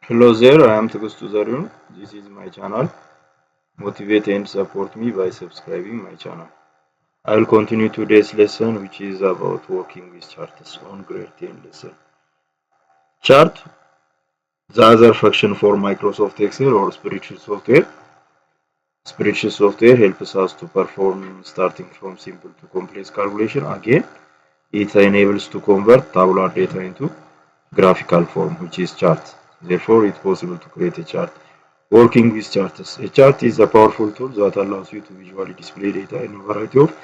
Hello there, I am Tugustu Zarun. This is my channel. Motivate and support me by subscribing my channel. I will continue today's lesson, which is about working with charts on grade 10 lesson. Chart, the other function for Microsoft Excel or spreadsheet software. Spreadsheet software helps us to perform starting from simple to complex calculation. Again, it enables to convert tabular data into graphical form, which is chart. Therefore, it's possible to create a chart. Working with charts. A chart is a powerful tool that allows you to visually display data in a variety of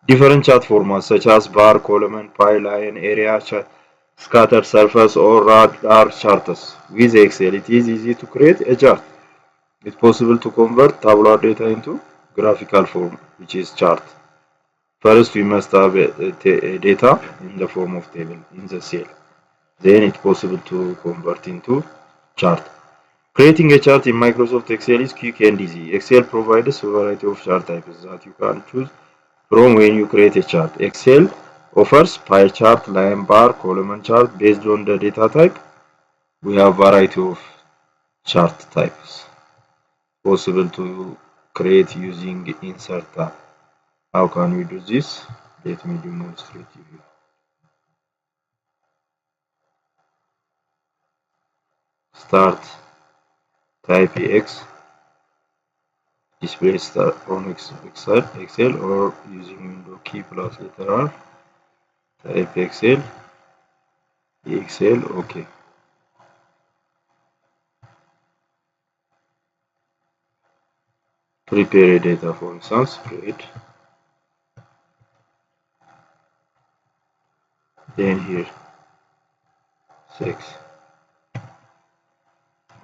different chart formats such as bar, column, pie, line, area, scatter surface, or radar charts. With Excel, it is easy to create a chart. It's possible to convert tabular data into graphical form, which is chart. First, we must have data in the form of table in the cell. Then it's possible to convert into chart. Creating a chart in Microsoft Excel is quick and easy. Excel provides a variety of chart types that you can choose from when you create a chart. Excel offers pie chart, line bar, column chart based on the data type. We have variety of chart types possible to create using insert tab. How can we do this? Let me demonstrate you. Start, type X, display start from Excel or using window key plus letter R. Type Excel, OK. Prepare a data, for instance, create. Then here, sex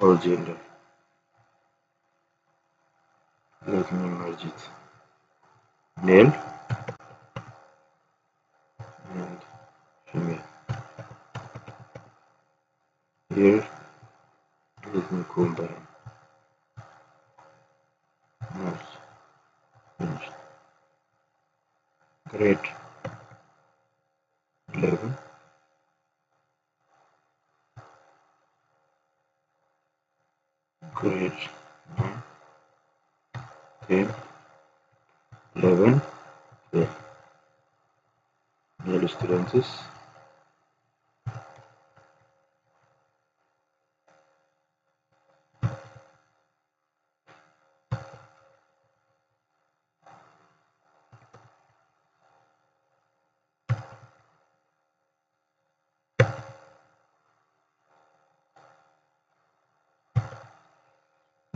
or gender. Let me merge it. Male and female. Here, let me combine. Merge. Finish. Grade 11. Grade 9, 10, 11, 12. Male students.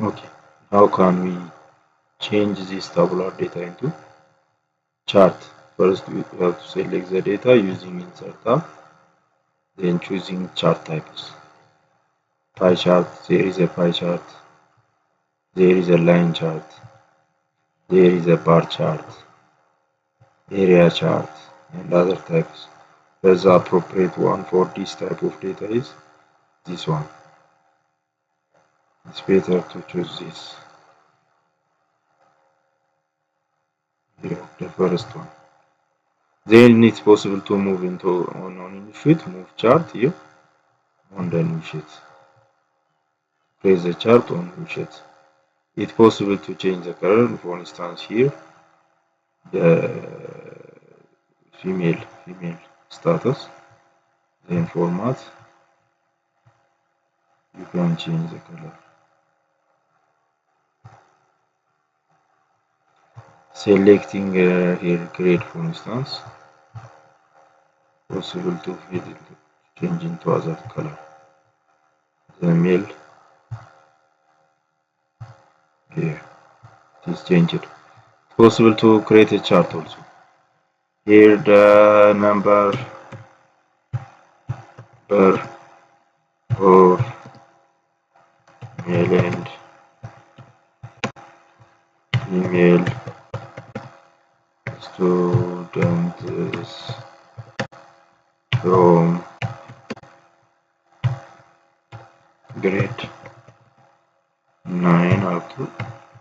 Okay. How can we change this tabular data into chart? First, we have to select the data using insert tab, then choosing chart types. Pie chart, there is a pie chart, there is a line chart, there is a bar chart, area chart, and other types. The appropriate one for this type of data is this one. It's better to choose this. Here, the first one. Then it's possible to move into on new sheet, move chart here on the new sheet. Place the chart on new sheet. It's possible to change the color. For instance, here the female status. Then format. You can change the color. Selecting here grade, for instance, possible to change into other color. The male here it is changed. Possible to create a chart also. Here the number per or male and female students from grade 9 up to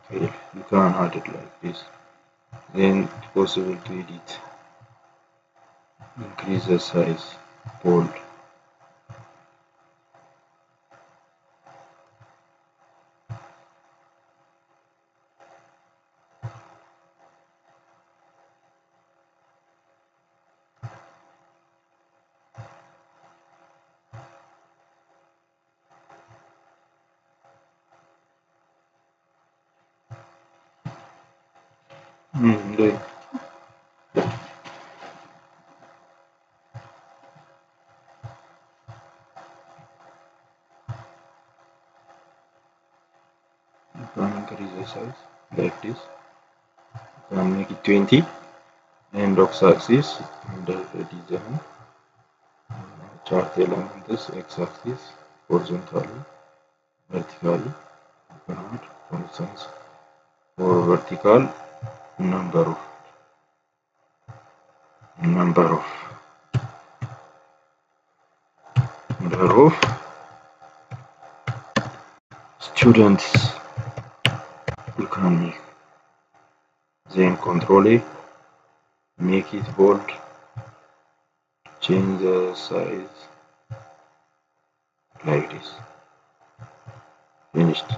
12. You can add it like this. Then it's possible to edit. Increase the size, bold. Doing. You can increase the size like this. You can make it 20 and x-axis under the design. Chart elements x-axis horizontally, vertically. You can add, for instance, for vertical number of number of students you can make. Then control A, make it bold, change the size like this. Finished.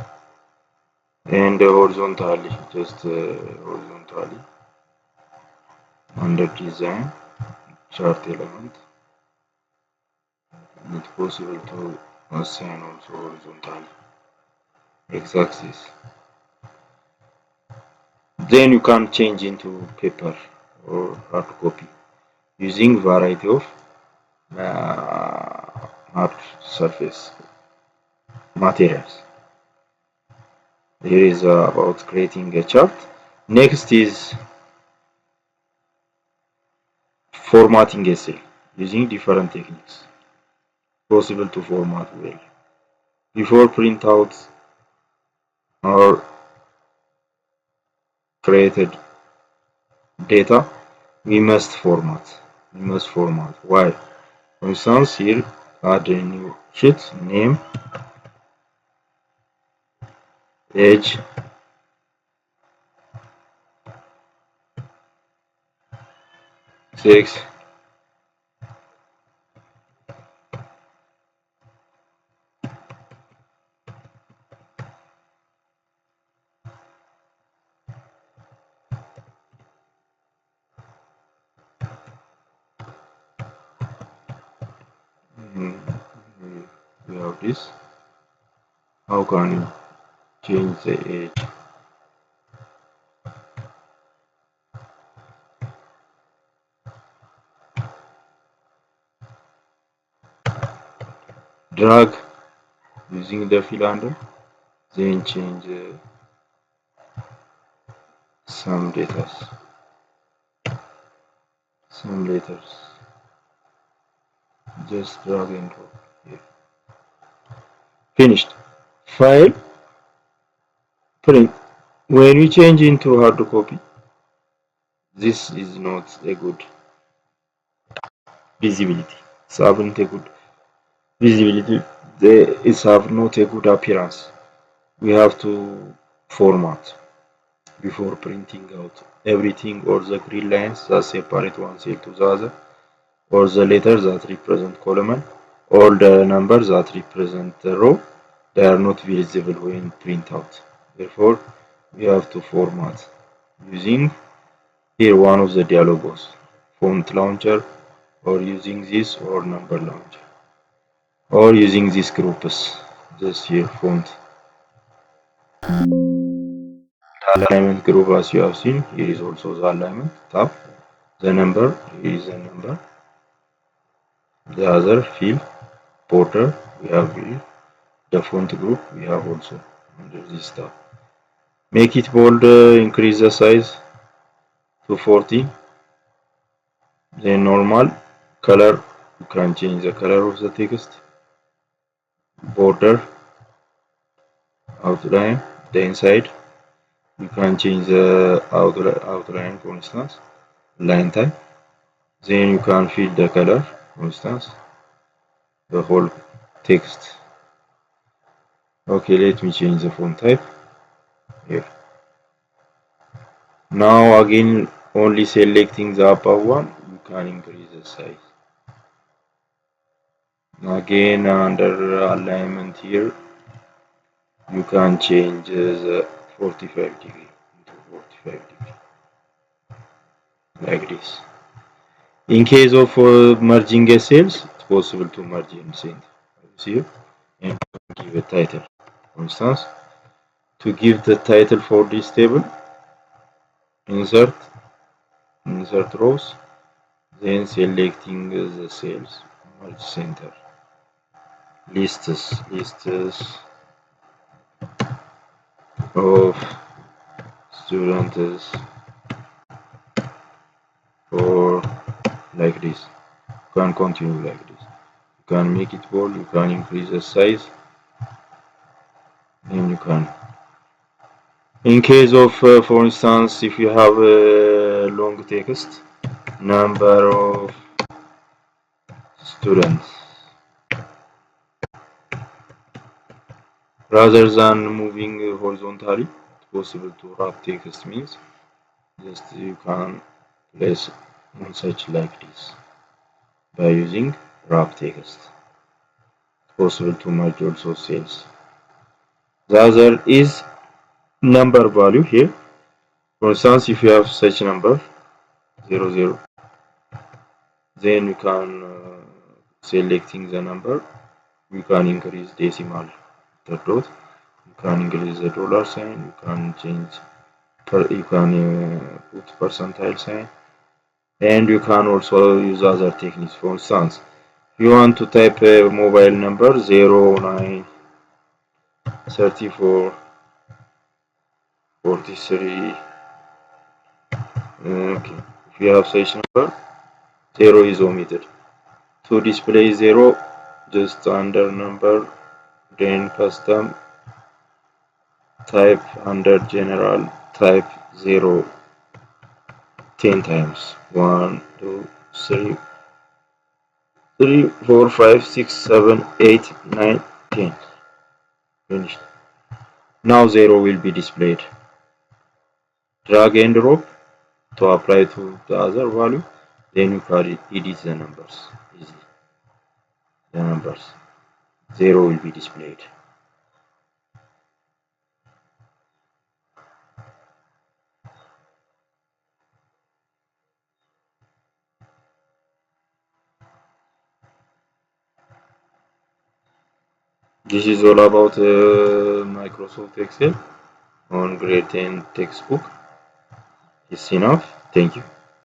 And horizontally, just horizontally under design chart element. It's possible to assign also horizontally x-axis. Then you can change into paper or hard copy using variety of hard surface materials. Here is about creating a chart. Next is formatting essay using different techniques. Possible to format well. Before printouts are created data, we must format. Why? For instance, here add a new sheet, name, age, sex, we have this. How can you change the age? Drag using the fill under, then change some letters. Just drag and drop here. Finished. File, print. When we change into hard copy, this is not a good visibility. It's haven't a good visibility. It's have not a good appearance. We have to format before printing out everything, or the green lines that separate one cell to the other, or the letters that represent column, or the numbers that represent the row. They are not visible when print out. Therefore, we have to format using here one of the dialog box, font launcher, or using this, or number launcher, or using these groups. Just here font alignment group, as you have seen. Here is also the alignment tab. The number, here is the number. The other field border we have here. The font group we have also under this tab. Make it bold, increase the size to 40. Then normal color, you can change the color of the text. Border, outline, the inside, you can change the outline, for instance, line type. Then you can fill the color, for instance, the whole text. Okay, let me change the font type here. Now again, only selecting the upper one, you can increase the size. Again, under alignment here, you can change the 45 degree into 45 degree like this. In case of merging cells, it's possible to merge in center here and give a title. For instance, to give the title for this table, insert rows, then selecting the cells, merge center, lists of students or like this. You can continue like this. You can make it bold, you can increase the size, and you can. In case of, for instance, if you have a long text, number of students, rather than moving horizontally, it's possible to wrap text means just you can place one such like this by using wrap text. It's possible to merge also cells. The other is number value here. For instance, if you have such number 00, then you can selecting the number, you can increase decimal the dot, you can increase the dollar sign, you can change you can put percentile sign, and you can also use other techniques. For instance, if you want to type a mobile number 093443, okay, if you have such number, 0 is omitted. To display 0, just under number, then custom, type under general, type 0 10 times. 1, 2, 3, 4, 5, 6, 7, 8, 9, 10. Finished. Now 0 will be displayed. Drag and drop to apply to the other value. Then you can edit the numbers easily. The numbers 0 will be displayed. This is all about Microsoft Excel on grade 10 textbook. It's enough. Thank you.